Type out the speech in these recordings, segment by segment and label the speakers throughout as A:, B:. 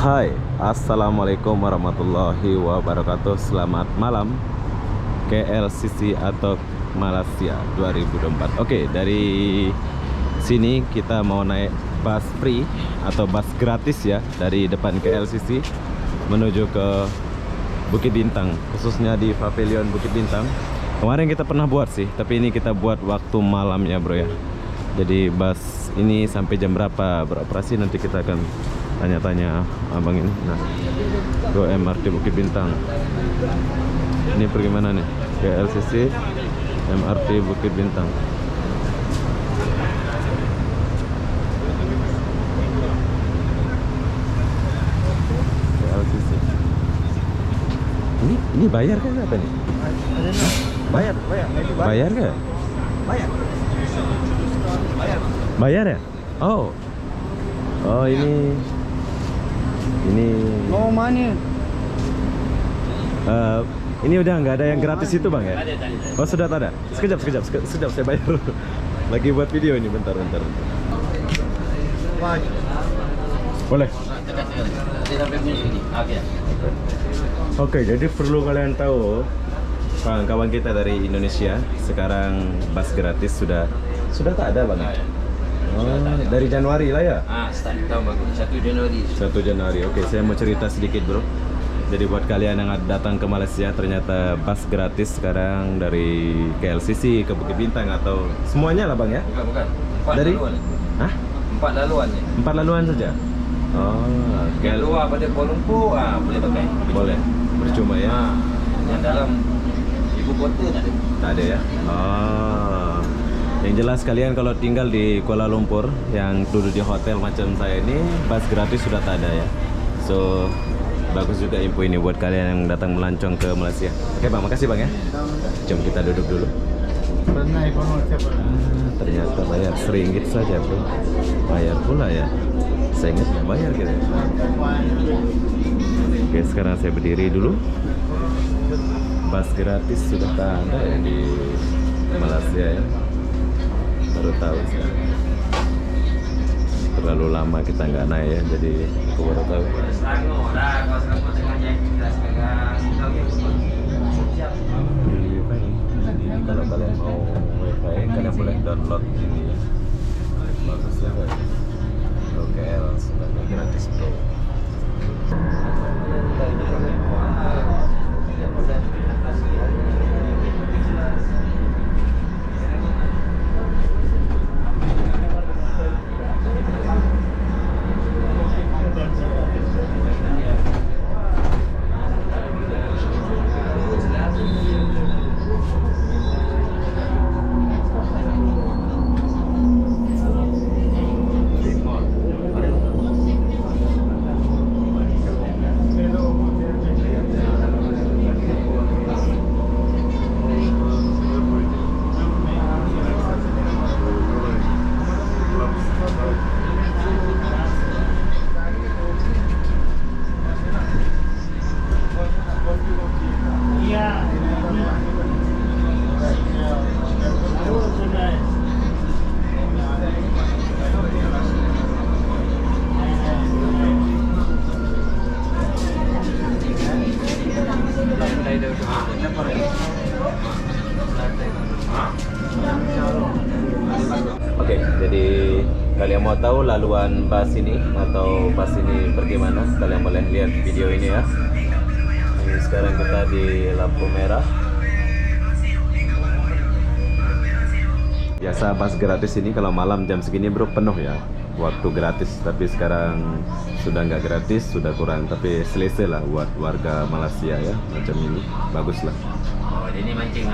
A: Hai, Assalamualaikum warahmatullahi wabarakatuh. Selamat malam KLCC atau Malaysia 2024. Oke, dari sini kita mau naik bus free atau bus gratis ya, dari depan KLCC menuju ke Bukit Bintang, khususnya di Pavilion Bukit Bintang. Kemarin kita pernah buat sih, tapi ini kita buat waktu malam ya bro ya. Jadi bus ini sampai jam berapa beroperasi nanti kita akan tanya-tanya abang ini. Nah, go MRT Bukit Bintang. Ini pergi mana nih? KLCC, MRT Bukit Bintang. KLCC. Ini bayar kan apa nih? Bayar. Bayar nggak?
B: Bayar.
A: Bayar ya? Oh. Oh ini
B: No money.
A: ini udah nggak ada yang gratis itu bang ya? Oh sudah tak ada? Sekejap saya bayar. Lagi buat video ini, bentar. Boleh? Oke, jadi perlu kalian tahu, kawan-kawan kita dari Indonesia sekarang bus gratis sudah tak ada bang? Oh, dari Januari lah ya?
B: Start tahun bagus 1 Januari.
A: 1 Januari. Oke, saya mau cerita sedikit bro. Jadi buat kalian yang datang ke Malaysia, ternyata bus gratis sekarang dari KLCC ke Bukit Bintang atau semuanya lah bang ya?
B: Bukan. 4
A: Dari?
B: laluan.
A: Hah?
B: 4 laluan ya.
A: 4 laluan saja? Oh,
B: Yang luar pada Kuala Lumpur boleh pakai.
A: boleh. Percuma ya?
B: Yang dalam ibu kota tak ada.
A: Tak ada ya? Oh. Yang jelas kalian kalau tinggal di Kuala Lumpur yang duduk di hotel macam saya ini, bus gratis sudah tak ada ya. So bagus juga info ini buat kalian yang datang melancong ke Malaysia. Oke bang, makasih bang ya. Jom kita duduk dulu. Ternyata bayar RM1 saja bro. Bayar pula ya. Saya ingat nggak bayar gitu. Oke, sekarang saya berdiri dulu. Bus gratis sudah tak ada ya di Malaysia ya. Baru tahu sekarang. Terlalu lama kita nggak naik ya, jadi aku baru tahu. Jadi kalau kalian mau wifi, kalian boleh download ini ya. Bagus ya kan? OKL sudah gratis bro. Oke, jadi kalian mau tahu laluan bus ini atau bus ini bagaimana? Kalian boleh lihat video ini ya. Ini sekarang kita di lampu merah. Biasa bus gratis ini kalau malam jam segini bro penuh ya, waktu gratis. Tapi sekarang sudah nggak gratis, sudah kurang. Tapi selesai lah buat warga Malaysia ya, macam ini bagus lah.
B: Oh, ini mancing.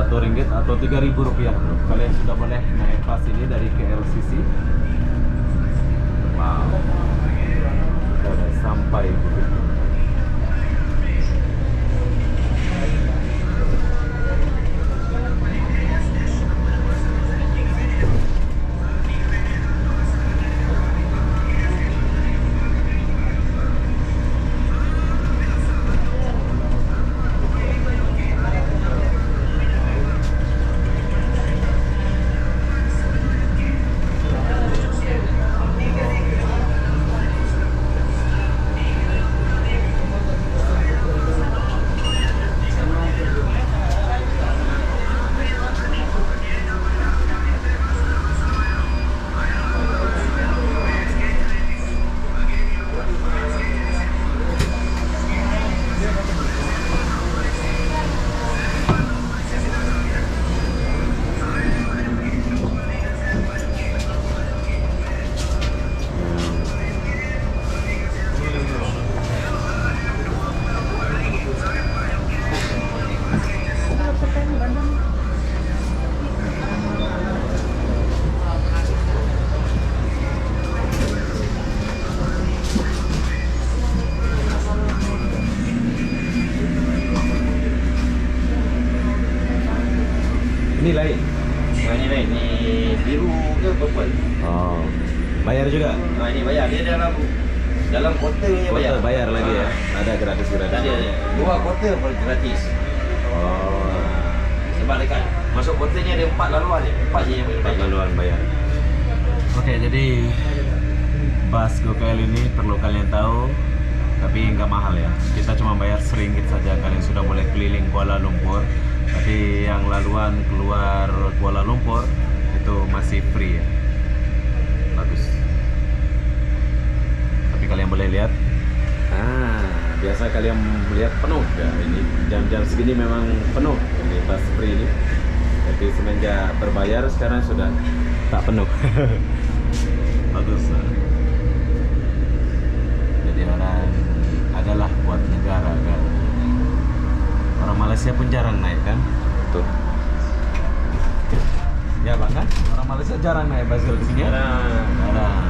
A: Rp1 atau Rp3.000 bro. Kalian sudah boleh naik bus ini dari KLCC. Wow, sudah sampai Bukit. Ini lain.
B: Nah, ini lain. Ini biru ke purple.
A: Oh, bayar juga?
B: Nah, ini bayar. Dia dalam kotaknya bayar.
A: Kotak bayar lagi ya? Ada gratis.
B: Ada 2 kotak gratis.
A: Oh,
B: Sebab dekat masuk kotaknya ada 4 laluan je. 4 je yang boleh
A: 4
B: bayar.
A: laluan bayar. Oke, jadi bus GoKL ini perlu kalian tahu, tapi nggak mahal ya. Kita cuma bayar Rp1 saja, kalian sudah boleh keliling Kuala Lumpur. Tapi yang laluan keluar Kuala Lumpur itu masih free ya. Bagus. Tapi kalian boleh lihat. Biasa kalian melihat penuh ya. Ini jam-jam segini memang penuh ini bus free ini. Tapi semenjak berbayar sekarang sudah tak penuh. Bagus. Jadi orang adalah buat negara kan. Orang Malaysia pun jarang naik kan? Tuh. Ya bang kan? Orang Malaysia jarang naik bus di sini ya? Jarang.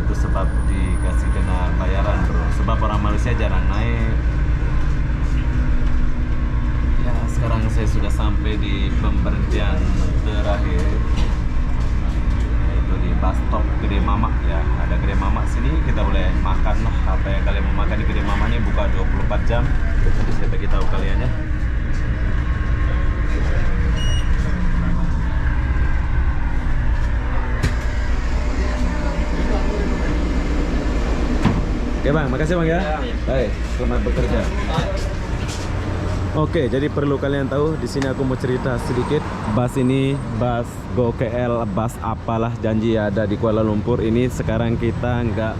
A: Itu sebab dikasih kena bayaran bro. Sebab orang Malaysia jarang naik. Ya sekarang saya sudah sampai di pemberhentian terakhir, yaitu di bus stop Gede Mamak ya. Ada Gede Mamak sini, kita boleh makan lah apa yang kalian mau makan di Gede Mamak ini. Buka 24 jam. Nanti saya bagi tahu kalian ya. Oke bang, makasih bang ya. Baik, selamat bekerja. Oke, jadi perlu kalian tahu di sini aku mau cerita sedikit. Bus ini, bus GoKL, bus apalah janji ada di Kuala Lumpur ini sekarang kita nggak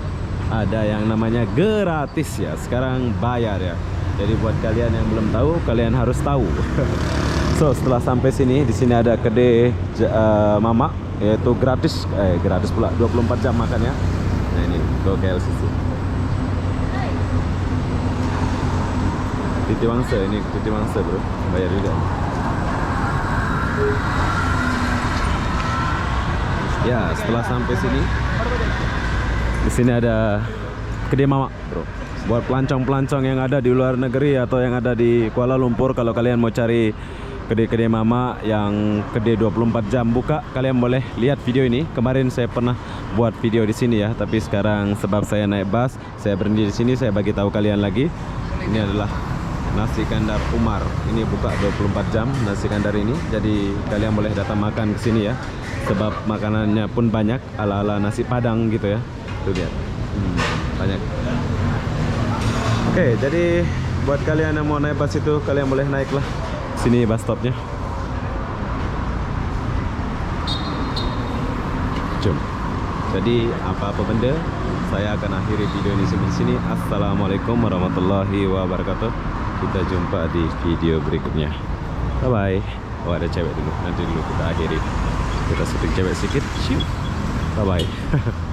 A: ada yang namanya gratis ya. Sekarang bayar ya. Jadi buat kalian yang belum tahu, kalian harus tahu. So setelah sampai sini, di sini ada kedai Mamak, yaitu gratis pula 24 jam makannya. Nah ini GoKL sisi. Titi Wangsa, ini Titi Wangsa bro, bayar juga. Ya setelah sampai sini, di sini ada kedai Mamak bro. Buat pelancong-pelancong yang ada di luar negeri atau yang ada di Kuala Lumpur, kalau kalian mau cari kedai-kedai Mamak yang kedai 24 jam buka, kalian boleh lihat video ini. Kemarin saya pernah buat video di sini ya, tapi sekarang sebab saya naik bus, saya berhenti di sini, saya bagi tahu kalian lagi. Ini adalah nasi kandar Umar. Ini buka 24 jam nasi kandar ini. Jadi kalian boleh datang makan ke sini ya. Sebab makanannya pun banyak ala-ala nasi Padang gitu ya. Tuh lihat. Banyak. Oke, jadi buat kalian yang mau naik bus itu, kalian boleh naiklah. Sini bus stopnya. Jom. Jadi apa-apa benda, saya akan akhiri video ini sampai sini. Assalamualaikum warahmatullahi wabarakatuh. Kita jumpa di video berikutnya. Bye bye. Oh ada cewek dulu. Nanti dulu kita akhiri. Kita syuting cewek sedikit. Bye bye.